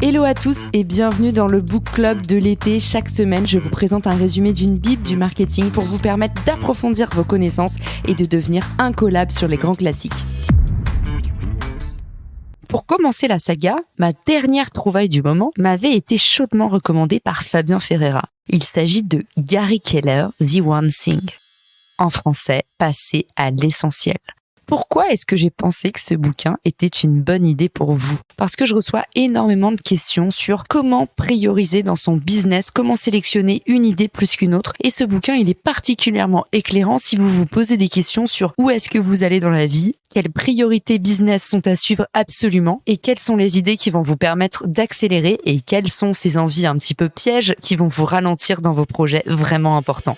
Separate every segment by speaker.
Speaker 1: Hello à tous et bienvenue dans le Book Club de l'été. Chaque semaine, je vous présente un résumé d'une bible du marketing pour vous permettre d'approfondir vos connaissances et de devenir incollable sur les grands classiques. Pour commencer la saga, ma dernière trouvaille du moment m'avait été chaudement recommandée par Fabien Ferreira. Il s'agit de Gary Keller, The One Thing. En français, passer à l'essentiel. Pourquoi est-ce que j'ai pensé que ce bouquin était une bonne idée pour vous ? Parce que je reçois énormément de questions sur comment prioriser dans son business, comment sélectionner une idée plus qu'une autre. Et ce bouquin, il est particulièrement éclairant si vous vous posez des questions sur où est-ce que vous allez dans la vie, quelles priorités business sont à suivre absolument et quelles sont les idées qui vont vous permettre d'accélérer et quelles sont ces envies un petit peu pièges qui vont vous ralentir dans vos projets vraiment importants.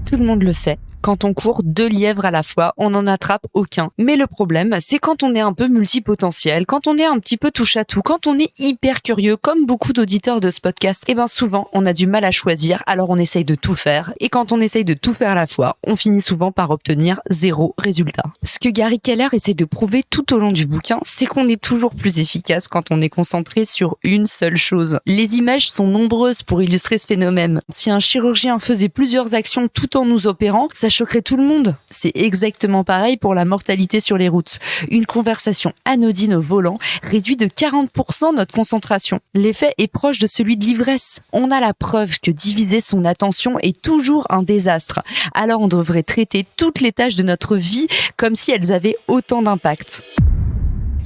Speaker 1: Tout le monde le sait. Quand on court 2 lièvres à la fois, on n'en attrape aucun. Mais le problème, c'est quand on est un peu multipotentiel, quand on est un petit peu touche-à-tout, quand on est hyper curieux, comme beaucoup d'auditeurs de ce podcast, souvent, on a du mal à choisir, alors on essaye de tout faire. Et quand on essaye de tout faire à la fois, on finit souvent par obtenir 0 résultat. Ce que Gary Keller essaie de prouver tout au long du bouquin, c'est qu'on est toujours plus efficace quand on est concentré sur une seule chose. Les images sont nombreuses pour illustrer ce phénomène. Si un chirurgien faisait plusieurs actions tout en nous opérant, ça choquerait tout le monde. C'est exactement pareil pour la mortalité sur les routes. Une conversation anodine au volant réduit de 40% notre concentration. L'effet est proche de celui de l'ivresse. On a la preuve que diviser son attention est toujours un désastre. Alors on devrait traiter toutes les tâches de notre vie comme si elles avaient autant d'impact.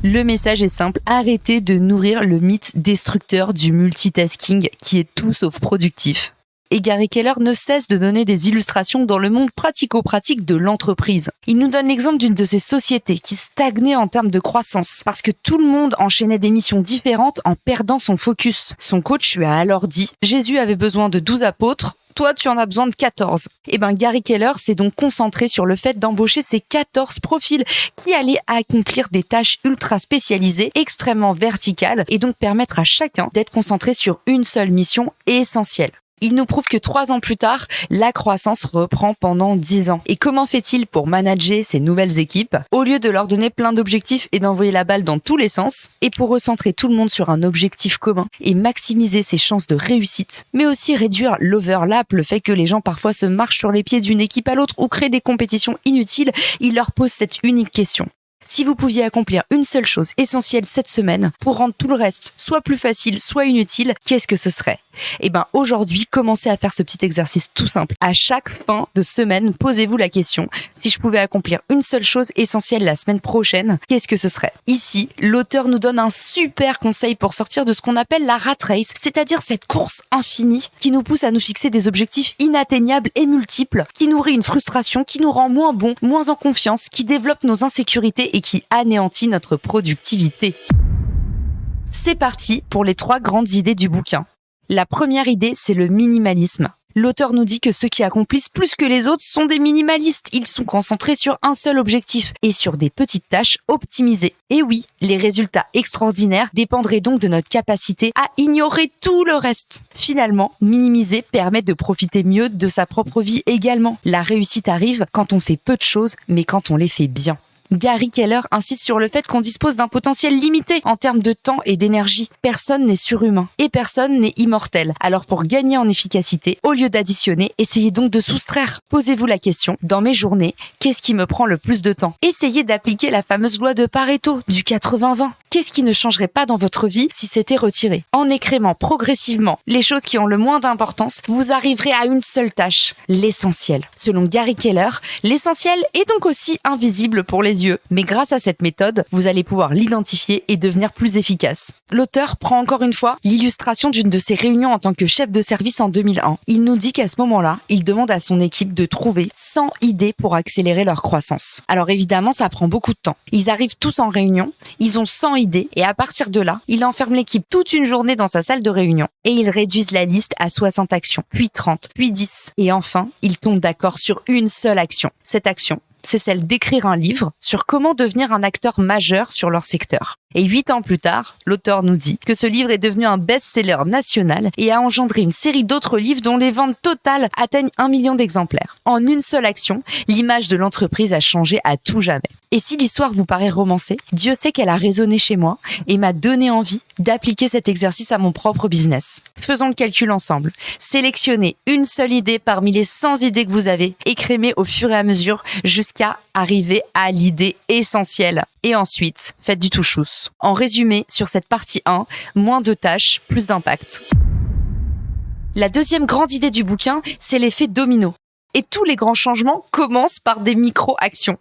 Speaker 1: Le message est simple, arrêtez de nourrir le mythe destructeur du multitasking qui est tout sauf productif. Et Gary Keller ne cesse de donner des illustrations dans le monde pratico-pratique de l'entreprise. Il nous donne l'exemple d'une de ces sociétés qui stagnait en termes de croissance parce que tout le monde enchaînait des missions différentes en perdant son focus. Son coach lui a alors dit « Jésus avait besoin de 12 apôtres, toi tu en as besoin de 14. » Gary Keller s'est donc concentré sur le fait d'embaucher ces 14 profils qui allaient accomplir des tâches ultra spécialisées, extrêmement verticales et donc permettre à chacun d'être concentré sur une seule mission essentielle. Il nous prouve que 3 ans plus tard, la croissance reprend pendant 10 ans. Et comment fait-il pour manager ces nouvelles équipes ? Au lieu de leur donner plein d'objectifs et d'envoyer la balle dans tous les sens, et pour recentrer tout le monde sur un objectif commun et maximiser ses chances de réussite, mais aussi réduire l'overlap, le fait que les gens parfois se marchent sur les pieds d'une équipe à l'autre ou créent des compétitions inutiles, il leur pose cette unique question. Si vous pouviez accomplir une seule chose essentielle cette semaine pour rendre tout le reste soit plus facile, soit inutile, qu'est-ce que ce serait ? Aujourd'hui, commencez à faire ce petit exercice tout simple. À chaque fin de semaine, posez-vous la question, si je pouvais accomplir une seule chose essentielle la semaine prochaine, qu'est-ce que ce serait ? Ici, l'auteur nous donne un super conseil pour sortir de ce qu'on appelle la rat race, c'est-à-dire cette course infinie qui nous pousse à nous fixer des objectifs inatteignables et multiples, qui nourrit une frustration, qui nous rend moins bons, moins en confiance, qui développe nos insécurités et qui anéantit notre productivité. C'est parti pour les 3 grandes idées du bouquin. La première idée, c'est le minimalisme. L'auteur nous dit que ceux qui accomplissent plus que les autres sont des minimalistes. Ils sont concentrés sur un seul objectif et sur des petites tâches optimisées. Et oui, les résultats extraordinaires dépendraient donc de notre capacité à ignorer tout le reste. Finalement, minimiser permet de profiter mieux de sa propre vie également. La réussite arrive quand on fait peu de choses, mais quand on les fait bien. Gary Keller insiste sur le fait qu'on dispose d'un potentiel limité en termes de temps et d'énergie. Personne n'est surhumain et personne n'est immortel. Alors pour gagner en efficacité, au lieu d'additionner, essayez donc de soustraire. Posez-vous la question, dans mes journées, qu'est-ce qui me prend le plus de temps ? Essayez d'appliquer la fameuse loi de Pareto, du 80-20. Qu'est-ce qui ne changerait pas dans votre vie si c'était retiré ? En écrémant progressivement les choses qui ont le moins d'importance, vous arriverez à une seule tâche, l'essentiel. Selon Gary Keller, l'essentiel est donc aussi invisible pour les yeux. Mais grâce à cette méthode, vous allez pouvoir l'identifier et devenir plus efficace. L'auteur prend encore une fois l'illustration d'une de ses réunions en tant que chef de service en 2001. Il nous dit qu'à ce moment-là, il demande à son équipe de trouver 100 idées pour accélérer leur croissance. Alors évidemment, ça prend beaucoup de temps. Ils arrivent tous en réunion, ils ont 100 idées et à partir de là, il enferme l'équipe toute une journée dans sa salle de réunion et ils réduisent la liste à 60 actions, puis 30, puis 10 et enfin, ils tombent d'accord sur une seule action. Cette action, c'est celle d'écrire un livre sur comment devenir un acteur majeur sur leur secteur. Et 8 ans plus tard, l'auteur nous dit que ce livre est devenu un best-seller national et a engendré une série d'autres livres dont les ventes totales atteignent 1 million d'exemplaires. En une seule action, l'image de l'entreprise a changé à tout jamais. Et si l'histoire vous paraît romancée, Dieu sait qu'elle a résonné chez moi et m'a donné envie d'appliquer cet exercice à mon propre business. Faisons le calcul ensemble. Sélectionnez une seule idée parmi les 100 idées que vous avez, écrémez au fur et à mesure jusqu'à arriver à l'idée essentielle. Et ensuite, faites du touchous. En résumé, sur cette partie 1, moins de tâches, plus d'impact. La deuxième grande idée du bouquin, c'est l'effet domino. Et tous les grands changements commencent par des micro-actions.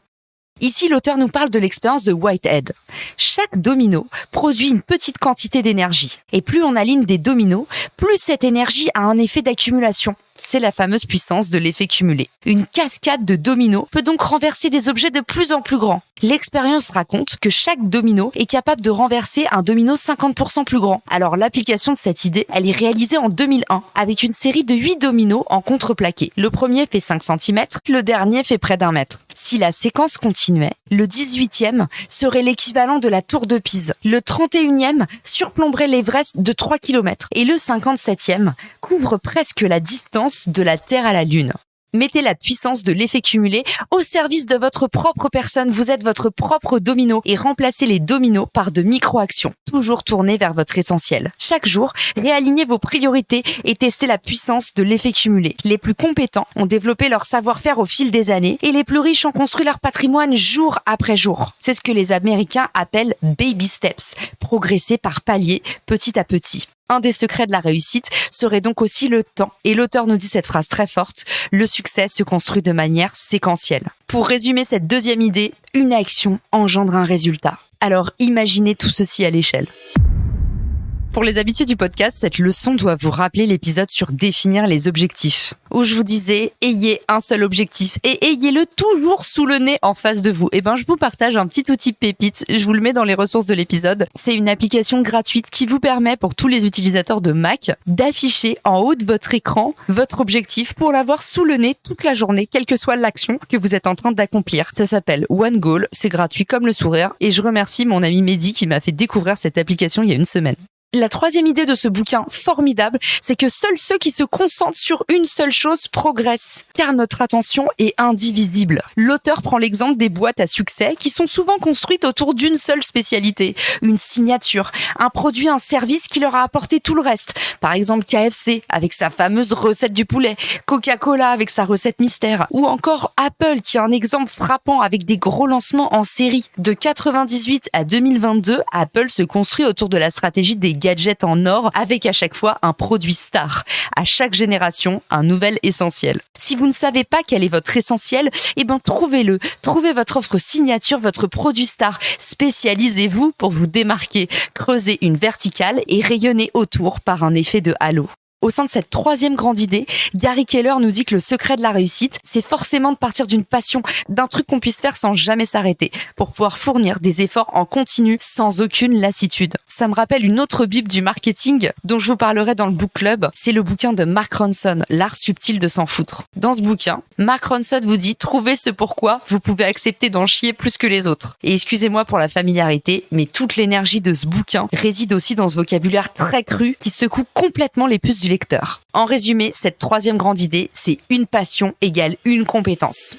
Speaker 1: Ici, l'auteur nous parle de l'expérience de Whitehead. Chaque domino produit une petite quantité d'énergie. Et plus on aligne des dominos, plus cette énergie a un effet d'accumulation. C'est la fameuse puissance de l'effet cumulé. Une cascade de dominos peut donc renverser des objets de plus en plus grands. L'expérience raconte que chaque domino est capable de renverser un domino 50% plus grand. Alors l'application de cette idée, elle est réalisée en 2001 avec une série de 8 dominos en contreplaqué. Le premier fait 5 cm, le dernier fait près d'1 mètre. Si la séquence continuait, le 18e serait l'équivalent de la tour de Pise. Le 31e surplomberait l'Everest de 3 km et le 57e couvre presque la distance de la Terre à la Lune. Mettez la puissance de l'effet cumulé au service de votre propre personne. Vous êtes votre propre domino et remplacez les dominos par de micro-actions, toujours tournées vers votre essentiel. Chaque jour, réalignez vos priorités et testez la puissance de l'effet cumulé. Les plus compétents ont développé leur savoir-faire au fil des années et les plus riches ont construit leur patrimoine jour après jour. C'est ce que les Américains appellent baby steps, progresser par paliers, petit à petit. Un des secrets de la réussite serait donc aussi le temps. Et l'auteur nous dit cette phrase très forte, le succès se construit de manière séquentielle. Pour résumer cette deuxième idée, une action engendre un résultat. Alors imaginez tout ceci à l'échelle. Pour les habitués du podcast, cette leçon doit vous rappeler l'épisode sur définir les objectifs, où je vous disais, ayez un seul objectif et ayez-le toujours sous le nez en face de vous. Et je vous partage un petit outil pépite, je vous le mets dans les ressources de l'épisode. C'est une application gratuite qui vous permet, pour tous les utilisateurs de Mac, d'afficher en haut de votre écran votre objectif pour l'avoir sous le nez toute la journée, quelle que soit l'action que vous êtes en train d'accomplir. Ça s'appelle One Goal, c'est gratuit comme le sourire et je remercie mon ami Mehdi qui m'a fait découvrir cette application il y a une semaine. La troisième idée de ce bouquin formidable, c'est que seuls ceux qui se concentrent sur une seule chose progressent, car notre attention est indivisible. L'auteur prend l'exemple des boîtes à succès qui sont souvent construites autour d'une seule spécialité, une signature, un produit, un service qui leur a apporté tout le reste. Par exemple KFC avec sa fameuse recette du poulet, Coca-Cola avec sa recette mystère, ou encore Apple qui est un exemple frappant avec des gros lancements en série. De 98 à 2022, Apple se construit autour de la stratégie des gadgets en or avec à chaque fois un produit star. À chaque génération, un nouvel essentiel. Si vous ne savez pas quel est votre essentiel, trouvez-le. Trouvez votre offre signature, votre produit star. Spécialisez-vous pour vous démarquer. Creusez une verticale et rayonnez autour par un effet de halo. Au sein de cette troisième grande idée, Gary Keller nous dit que le secret de la réussite, c'est forcément de partir d'une passion, d'un truc qu'on puisse faire sans jamais s'arrêter, pour pouvoir fournir des efforts en continu sans aucune lassitude. Ça me rappelle une autre bible du marketing dont je vous parlerai dans le book club. C'est le bouquin de Mark Ronson, L'art subtil de s'en foutre. Dans ce bouquin, Mark Ronson vous dit trouvez ce pourquoi vous pouvez accepter d'en chier plus que les autres. Et excusez-moi pour la familiarité, mais toute l'énergie de ce bouquin réside aussi dans ce vocabulaire très cru qui secoue complètement les puces du lecteur. En résumé, cette troisième grande idée, c'est une passion égale une compétence.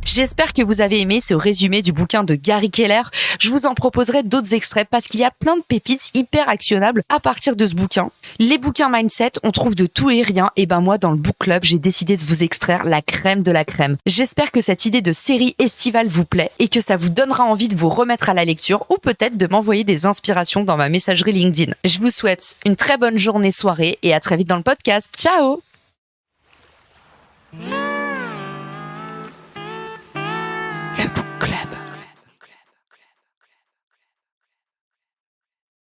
Speaker 1: J'espère que vous avez aimé ce résumé du bouquin de Gary Keller. Je vous en proposerai d'autres extraits parce qu'il y a plein de pépites hyper actionnables à partir de ce bouquin. Les bouquins mindset, on trouve de tout et rien. Et moi, dans le book club, j'ai décidé de vous extraire la crème de la crème. J'espère que cette idée de série estivale vous plaît et que ça vous donnera envie de vous remettre à la lecture ou peut-être de m'envoyer des inspirations dans ma messagerie LinkedIn. Je vous souhaite une très bonne journée, soirée et à très vite dans le podcast. Ciao!